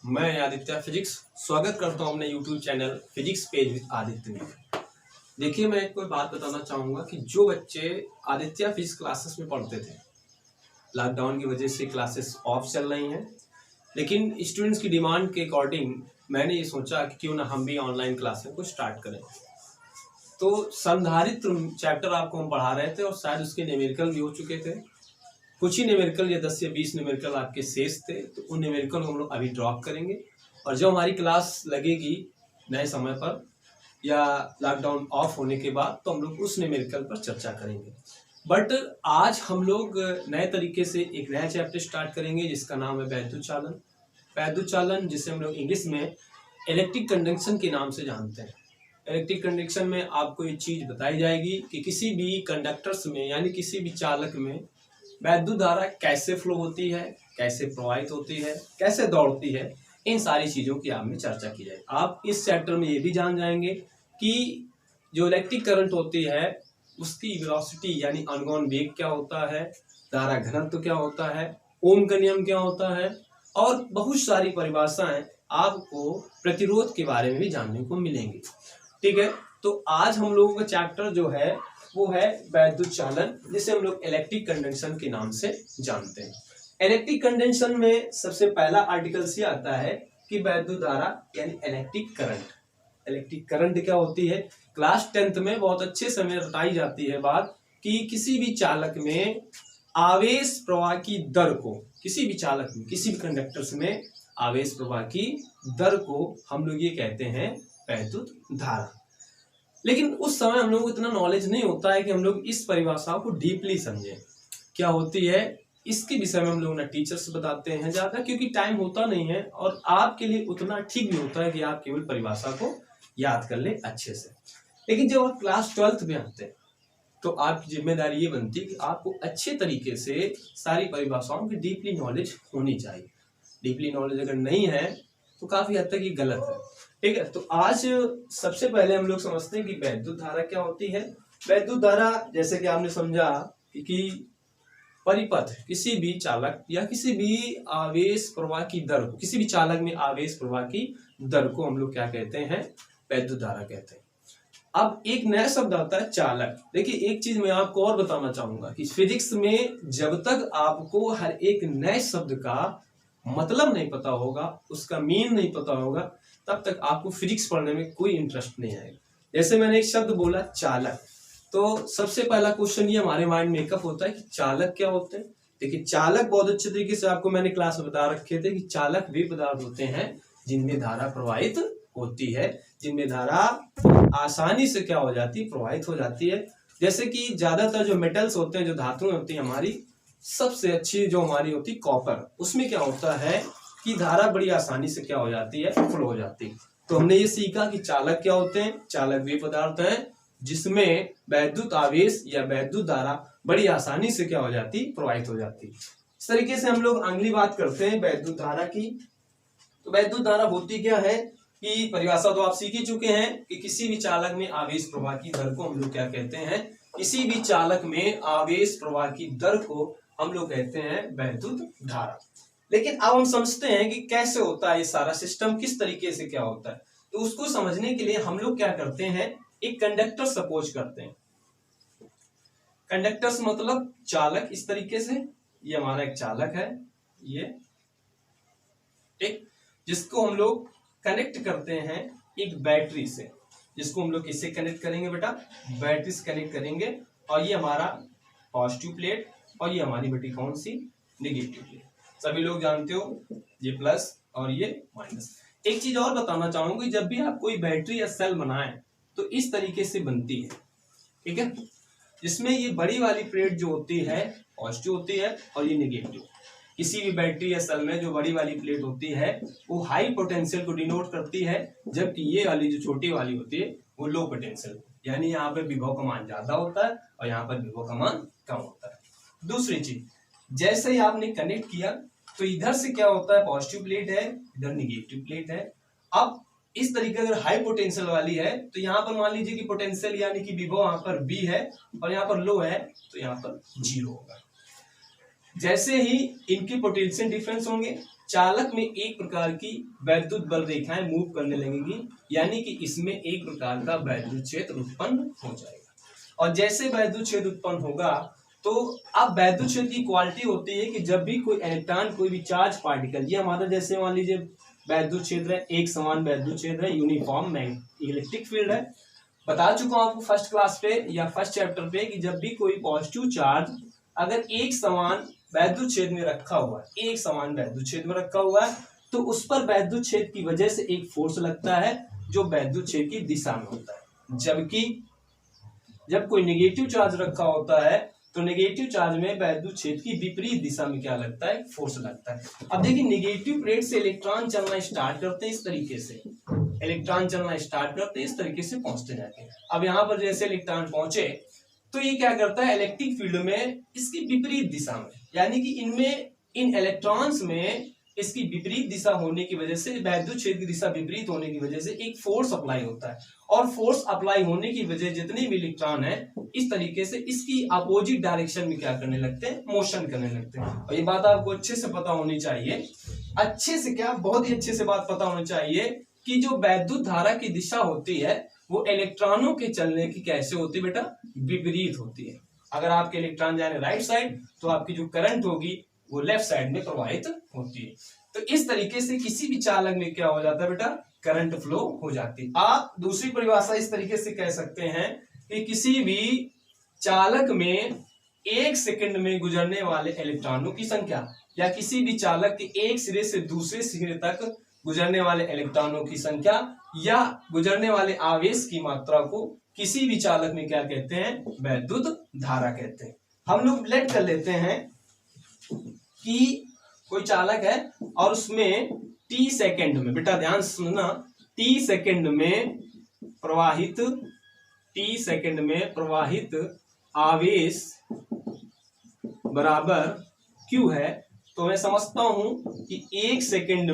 मैं आदित्य फिजिक्स स्वागत करता हूं अपने YouTube channel physics page with Aditya में। देखिए, मैं एक कोई बात बताना चाहूँगा कि जो बच्चे आदित्य फिजिक्स क्लासेस में पढ़ते थे, लॉकडाउन की वजह से क्लासेस ऑफ चल रही हैं, लेकिन स्टूडेंट्स की डिमांड के अकॉर्डिंग मैंने ये सोचा कि क्यों ना हम भी ऑनलाइन क्लासेस को स्टार्ट करें। तो संधारित्र चैप्टर आपको हम पढ़ा रहे थे और शायद उसके न्यूमेरिकल भी हो चुके थे। कुछ ही न्यूमेरिकल या 10 या 20 न्यूमेरिकल आपके शेष थे, तो उन न्यूमेरिकल को हम लोग अभी ड्रॉप करेंगे और जब हमारी क्लास लगेगी नए समय पर या लॉकडाउन ऑफ होने के बाद, तो हम लोग उस न्यूमेरिकल पर चर्चा करेंगे। बट आज हम लोग नए तरीके से एक नया चैप्टर स्टार्ट करेंगे जिसका नाम है वैद्युत चालन। वैद्युत चालन जिसे हम लोग इंग्लिश में इलेक्ट्रिक कंडक्शन के नाम से जानते हैं। इलेक्ट्रिक कंडक्शन में आपको ये चीज़ बताई जाएगी कि किसी भी कंडक्टर्स में यानी किसी भी चालक में वैद्युत धारा कैसे फ्लो होती है, कैसे प्रवाहित होती है, कैसे दौड़ती है, इन सारी चीज़ों की आपने चर्चा की जाए। आप इस चैप्टर में ये भी जान जाएंगे कि जो इलेक्ट्रिक करंट होती है उसकी वेलोसिटी यानी अनुगमन वेग क्या होता है, धारा घनत्व क्या होता है, ओम का नियम क्या होता है और बहुत सारी परिभाषाएं आपको प्रतिरोध के बारे में भी जानने को मिलेंगी। ठीक है, तो आज हम लोगों का चैप्टर जो है वो है वैद्युत चालन, जिसे हम लोग इलेक्ट्रिक कंडक्शन के नाम से जानते हैं। इलेक्ट्रिक कंडक्शन में सबसे पहला आर्टिकल से आता है कि वैद्युत धारा यानी इलेक्ट्रिक करंट। इलेक्ट्रिक करंट क्या होती है? क्लास 10th में बहुत अच्छे से हमें बताई जाती है बात कि किसी भी चालक में आवेश प्रवाह की दर को, किसी भी चालक में, किसी भी कंडक्टर्स में आवेश प्रवाह की दर को हम लोग ये कहते हैं वैद्युत धारा। लेकिन उस समय हम लोग को इतना नॉलेज नहीं होता है कि हम लोग इस परिभाषा को डीपली समझें क्या होती है। इसके विषय में हम लोग ना टीचर्स बताते हैं ज्यादा, क्योंकि टाइम होता नहीं है और आपके लिए उतना ठीक भी होता है कि आप केवल परिभाषा को याद कर ले अच्छे से। लेकिन जब आप क्लास 12th में आते हैं तो आपकी जिम्मेदारी ये बनती है कि आपको अच्छे तरीके से सारी परिभाषाओं की डीपली नॉलेज होनी चाहिए। डीपली नॉलेज अगर नहीं है तो काफी हद तक ये गलत है। ठीक है, तो आज सबसे पहले हम लोग समझते हैं कि वैद्युत धारा क्या होती है। वैद्युत धारा जैसे कि आपने समझा कि परिपथ किसी भी चालक या किसी भी आवेश प्रवाह की दर को, किसी भी चालक में आवेश प्रवाह की दर को हम लोग क्या कहते हैं? वैद्युत धारा कहते हैं। अब एक नया शब्द आता है चालक। देखिए, एक चीज मैं आपको और बताना चाहूंगा कि फिजिक्स में जब तक आपको हर एक नए शब्द का मतलब नहीं पता होगा, उसका मीन नहीं पता होगा, तब तक आपको फिजिक्स पढ़ने में कोई इंटरेस्ट नहीं आएगा। जैसे मैंने एक शब्द बोला चालक, तो सबसे पहला क्वेश्चन ये हमारे माइंड में मेकअप होता है कि चालक क्या होते हैं। देखिए, चालक बहुत अच्छे तरीके से आपको मैंने क्लास में बता रखे थे कि चालक वे पदार्थ होते हैं जिनमें धारा प्रवाहित होती है, जिनमें धारा आसानी से क्या हो जाती है? प्रवाहित हो जाती है। जैसे कि ज्यादातर जो मेटल्स होते हैं, जो धातुएं होती हैं हमारी, सबसे अच्छी जो हमारी होती है कॉपर, उसमें क्या होता है कि धारा बड़ी आसानी से क्या हो जाती है? फ्लो हो जाती है। तो हमने ये सीखा कि चालक क्या होते हैं। चालक वे पदार्थ हैं जिसमें वैद्युत आवेश या वैद्युत धारा बड़ी आसानी से क्या हो जाती? प्रवाहित हो जाती। इस तरीके से हम लोग अगली बात करते हैं वैद्युत धारा की। तो वैद्युत धारा होती क्या है कि परिभाषा तो आप सीख ही चुके हैं कि किसी भी चालक में आवेश प्रवाह की दर को हम लोग क्या कहते हैं? किसी भी चालक में आवेश प्रवाह की दर को हम लोग कहते हैं वैद्युत धारा। लेकिन अब हम समझते हैं कि कैसे होता है ये सारा सिस्टम, किस तरीके से क्या होता है। तो उसको समझने के लिए हम लोग क्या करते हैं? एक कंडक्टर सपोज करते हैं। कंडक्टर्स मतलब चालक। इस तरीके से ये हमारा एक चालक है, ये ठीक, जिसको हम लोग कनेक्ट करते हैं एक बैटरी से। जिसको हम लोग किससे कनेक्ट करेंगे बेटा? बैटरी से कनेक्ट करेंगे। और ये हमारा पॉजिटिव प्लेट और ये हमारी बेटी कौन सी? Negative plate. सभी लोग जानते हो, ये प्लस और ये माइनस। एक चीज और बताना चाहूंगी, जब भी आप कोई बैटरी या सेल बनाएं तो इस तरीके से बनती है। ठीक है, जिसमें ये बड़ी वाली प्लेट जो होती है पॉजिटिव होती है और ये नेगेटिव। किसी भी बैटरी या सेल में जो बड़ी वाली प्लेट होती है वो हाई पोटेंशियल को डिनोट करती है, जबकि ये वाली जो छोटी वाली होती है वो लो पोटेंशियल, यानी यहाँ पे विभव का मान ज्यादा होता है और यहाँ पर विभव का मान कम होता है। दूसरी चीज, जैसे ही आपने कनेक्ट किया तो इधर से क्या होता है? पॉजिटिव प्लेट है, इधर नेगेटिव प्लेट है। अब इस तरीके अगर हाई पोटेंशियल वाली है तो यहाँ पर मान लीजिए कि पोटेंशियल यानी कि विभव यहाँ पर बी है और यहाँ पर लो है तो यहाँ पर जीरो होगा। जैसे ही इनके पोटेंशियल डिफरेंस होंगे, चालक में एक प्रकार की वैद्युत बल रेखाएं मूव करने लगेंगी, यानी कि इसमें एक प्रकार का वैद्युत क्षेत्र उत्पन्न हो जाएगा। और जैसे वैद्युत क्षेत्र उत्पन्न होगा तो अब वैद्युत क्षेत्र की क्वालिटी होती है कि जब भी कोई इलेक्ट्रॉन, कोई भी चार्ज पार्टिकल, ये हमारा जैसे मान लीजिए वैद्युत क्षेत्र है, एक समान वैद्युत क्षेत्र है, यूनिफॉर्म इलेक्ट्रिक फील्ड है। बता चुका हूं आपको फर्स्ट क्लास पे या फर्स्ट चैप्टर पे कि जब भी कोई पॉजिटिव चार्ज अगर एक समान वैद्युत क्षेत्र में रखा हुआ है, एक समान वैद्युत क्षेत्र में रखा हुआ है, तो उस पर वैद्युत क्षेत्र की वजह से एक फोर्स लगता है जो वैद्युत क्षेत्र की दिशा में होता है। जबकि जब कोई नेगेटिव चार्ज रखा होता है तो नेगेटिव चार्ज में वैद्युत क्षेत्र की विपरीत दिशा में क्या लगता है, फोर्स लगता है। अब देखिए नेगेटिव प्लेट से इलेक्ट्रॉन चलना स्टार्ट करते हैं, इस तरीके से इलेक्ट्रॉन चलना स्टार्ट करते हैं, इस तरीके से पहुंचते जाते हैं। अब यहाँ पर जैसे इलेक्ट्रॉन पहुंचे तो ये क्या करता है, इलेक्ट्रिक फील्ड में इसकी विपरीत दिशा में, यानी कि इनमें इन इलेक्ट्रॉन्स में इसकी विपरीत दिशा होने की वजह से, वैद्युत क्षेत्र की दिशा विपरीत होने की वजह से एक फोर्स अप्लाई होता है, और फोर्स अप्लाई होने की वजह जितने भी इलेक्ट्रॉन है इस तरीके से इसकी अपोजिट डायरेक्शन में क्या करने लगते हैं, मोशन करने लगते हैं। और ये बात आपको अच्छे से पता होनी चाहिए, अच्छे से क्या, बहुत ही अच्छे से बात पता होनी चाहिए कि जो वैद्युत धारा की दिशा होती है वो इलेक्ट्रॉनों के चलने की कैसे होती है बेटा, विपरीत होती है। अगर आपके इलेक्ट्रॉन जाने राइट साइड तो आपकी जो करंट होगी वो लेफ्ट साइड में प्रवाहित होती है। तो इस तरीके से किसी भी चालक में क्या हो जाता है बेटा, करंट फ्लो हो जाती है। आप दूसरी परिभाषा इस तरीके से कह सकते हैं कि किसी भी चालक में एक सेकंड में गुजरने वाले इलेक्ट्रॉनों की संख्या, या किसी भी चालक के एक सिरे से दूसरे सिरे तक गुजरने वाले इलेक्ट्रॉनों की संख्या या गुजरने वाले आवेश की मात्रा को किसी भी चालक में क्या कहते हैं, वैद्युत धारा कहते हैं। हम लोग लेट कर लेते हैं कि कोई चालक है और उसमें टी सेकंड में, बेटा ध्यान सुनना, टी सेकंड में प्रवाहित आवेश बराबर क्यू है। तो मैं समझता हूं कि एक सेकंड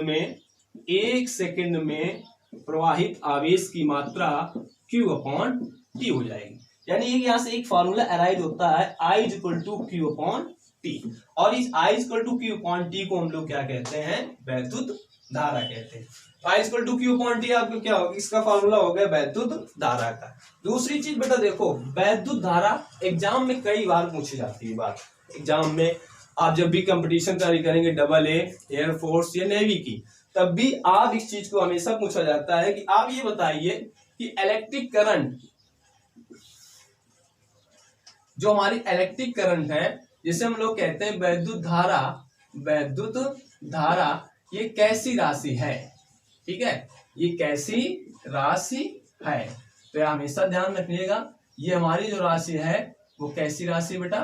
में प्रवाहित आवेश की मात्रा Q अपॉन टी हो जाएगी। यानी यहां से एक फॉर्मूला अराइज होता है I equal to Q upon T, और इस I equal to Q upon T को हम लोग क्या कहते हैं, वैद्युत धारा कहते हैं। I equal to Q upon T आपको क्या होगा, इसका फॉर्मूला हो गया वैद्युत धारा का। दूसरी चीज बेटा देखो, वैद्युत धारा एग्जाम में कई बार पूछी जाती है बात। एग्जाम में आप जब भी कंपटीशन तैयारी करेंगे AA, एयरफोर्स या नेवी की, तब भी आप इस चीज को हमेशा पूछा जाता है कि आप ये बताइए कि इलेक्ट्रिक करंट, जो हमारी इलेक्ट्रिक करंट है जिसे हम लोग कहते हैं वैद्युत धारा, ये कैसी राशि है, ठीक है, ये कैसी राशि है। तो हमेशा ध्यान रखिएगा, ये हमारी जो राशि है वो कैसी राशि बेटा,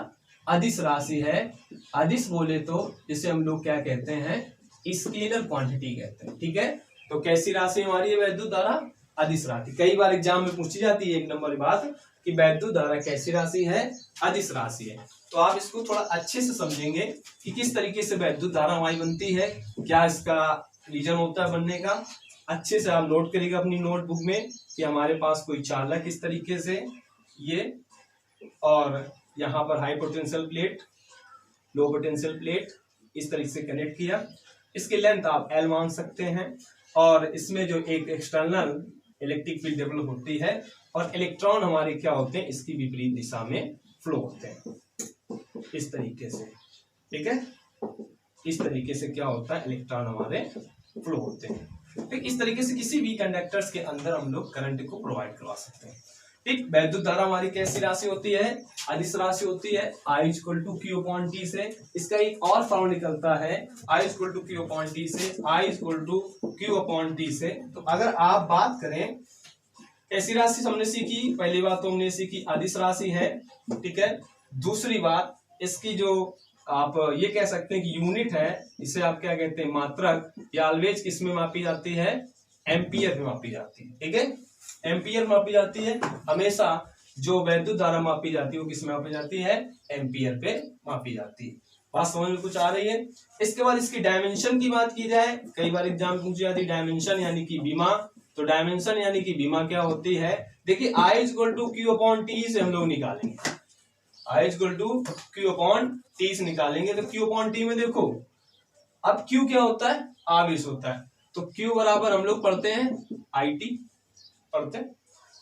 अदिश राशि है। अदिश बोले तो जिसे हम लोग क्या कहते हैं, स्केलर क्वांटिटी कहते हैं, ठीक है। तो कैसी राशि हमारी है वैद्युत धारा, अदिश राशि। कई बार एग्जाम में पूछी जाती है एक नंबर की बात कि वैद्युत धारा कैसी राशि है, अदिश राशि है। तो आप इसको थोड़ा अच्छे से समझेंगे कि किस तरीके से वैद्युत धारा हमारी बनती है, क्या इसका रीजन होता है बनने का। अच्छे से आप नोट करिएगा अपनी नोटबुक में कि हमारे पास कोई चालक इस तरीके से ये, और यहाँ पर high potential plate, low potential plate इस तरीके से कनेक्ट किया। इसकी लेंथ आप L मान सकते हैं, और इसमें जो एक एक्सटर्नल इलेक्ट्रिक फील्ड डेवलप होती है, और इलेक्ट्रॉन हमारे क्या होते हैं, इसकी विपरीत दिशा में फ्लो होते हैं इस तरीके से, ठीक है। इस तरीके से क्या होता है, इलेक्ट्रॉन हमारे फ्लो होते हैं। ठीक, इस तरीके से किसी भी कंडक्टर्स के अंदर हम लोग करंट को प्रोवाइड करवा सकते हैं। ठीक, वैद्युत धारा हमारी कैसी राशि होती है, अदिश राशि होती है। I equal to Q upon T से इसका एक और फॉर्मूला निकलता है, I equal to Q upon T से, I equal to Q upon T से। तो अगर आप बात करें कैसी राशि हमने सीखी, पहली बात तो हमने सीखी अदिश राशि है, ठीक है। दूसरी बात इसकी जो आप ये कह सकते हैं कि यूनिट है, इसे आप क्या कहते हैं, मात्रक, या ऑलवेज किस में मापी जाती है, एम्पियर में मापी जाती है, ठीक है। एम्पियर मापी जाती है, हमेशा जो वैद्युत धारा मापी जाती है वो किस में मापी जाती है, एम्पियर पे मापी जाती है। बात समझ में कुछ आ रही है। इसके बाद इसकी डायमेंशन की बात की जाए, कई बार एग्जाम पूछी जाती है डायमेंशन यानी कि बीमा। तो डायमेंशन यानी कि बीमा क्या होती है, देखिए I equal to Q upon T से हम लोग निकालेंगे। I equal to Q upon T से निकालेंगे तो क्यू अपॉन टी में देखो अब क्यू क्या होता है, आवेश होता है, तो क्यू बराबर हम लोग पढ़ते हैं आई टी, पढ़ते हैं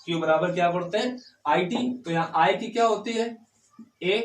क्यू बराबर क्या पढ़ते हैं आई टी। तो यहाँ आई की क्या होती है ए,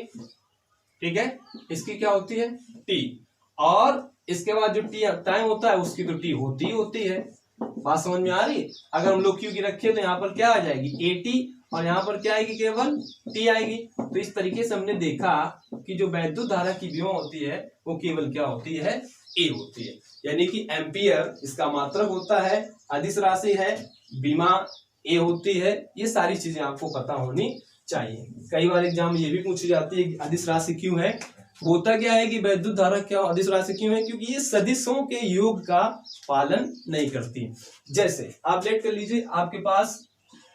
ठीक है, इसकी क्या होती है टी, और इसके बाद जो टी टाइम होता है उसकी तो टी होती है। बात समझ में आ रही है। अगर हम लोग क्यू की रखे तो यहाँ पर क्या आ जाएगी ए टी, और यहाँ पर क्या आएगी केवल टी आएगी। तो इस तरीके से हमने देखा कि जो वैद्युत धारा की विभव होती है वो केवल क्या होती है, ए होती है, यानी कि एम्पियर इसका मात्रक होता है, अदिश राशि है, विमा ए होती है। ये सारी चीजें आपको पता होनी चाहिए। कई बार एग्जाम में ये भी पूछी जाती है कि अदिश राशि क्यों है। होता क्या है कि वैद्युत धारा क्या अदिश राशि क्यों है, क्योंकि ये सदिशों के योग का पालन नहीं करती। जैसे आप लेट कर लीजिए, आपके पास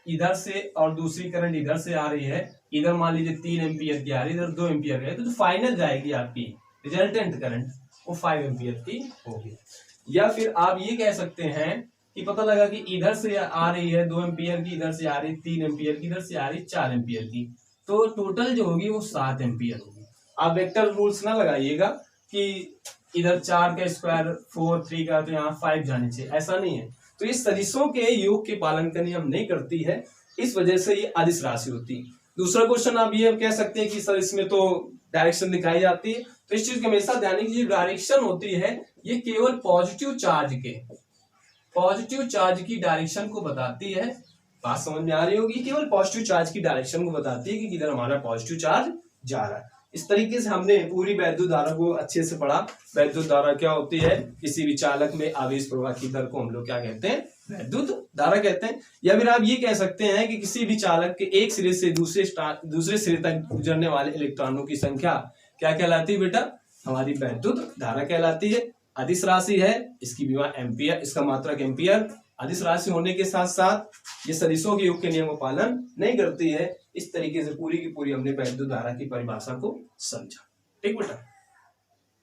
इधर से और दूसरी करंट इधर से आ रही है, इधर मान लीजिए 3 एम्पियर की आ रही है, इधर 2 एम्पियर है, तो जो फाइनल जाएगी आपकी रिजल्टेंट करंट वो 5 एम्पियर की होगी। या फिर आप ये कह सकते हैं कि पता लगा कि इधर से आ रही है 2 एम्पियर की, इधर से आ रही 3 एम्पियर की, इधर से आ रही 4 एम्पियर की, तो टोटल जो होगी वो 7 एम्पियर होगी। आप वेक्टर रूल्स ना लगाइएगा कि इधर 4 का स्क्वायर 4 3 का तो यहाँ 5 जाने चाहिए, ऐसा नहीं है। तो ये सदिशों के योग के पालन का नियम नहीं करती है, इस वजह से ये अदिश राशि होती है। दूसरा क्वेश्चन आप ये कह सकते हैं कि सर इसमें तो डायरेक्शन दिखाई जाती है, तो इस चीज को हमेशा ध्यान रखिए, जो डायरेक्शन होती है ये केवल पॉजिटिव चार्ज की डायरेक्शन को बताती है। बात समझ में आ रही होगी, केवल पॉजिटिव चार्ज की डायरेक्शन को बताती है कि किधर हमारा पॉजिटिव चार्ज जा रहा है। इस तरीके से हमने पूरी वैद्युत धारा को अच्छे से पढ़ा। वैद्युत धारा क्या होती है, किसी भी चालक में आवेश प्रवाह की दर को हम लोग क्या कहते हैं, वैद्युत धारा कहते हैं। या फिर आप ये कह सकते हैं कि किसी भी चालक के एक सिरे से दूसरे सिरे तक गुजरने वाले इलेक्ट्रॉनों की संख्या क्या कहलाती है बेटा, हमारी वैद्युत धारा कहलाती है। अदिश राशि है, इसकी विभव एम्पियर, इसका मात्रक एम्पियर। अदिश राशि होने के साथ साथ ये सदिशों के योग के नियम का पालन नहीं करती है। इस तरीके से पूरी की पूरी हमने वैद्युत धारा की परिभाषा को समझा। ठीक बेटा।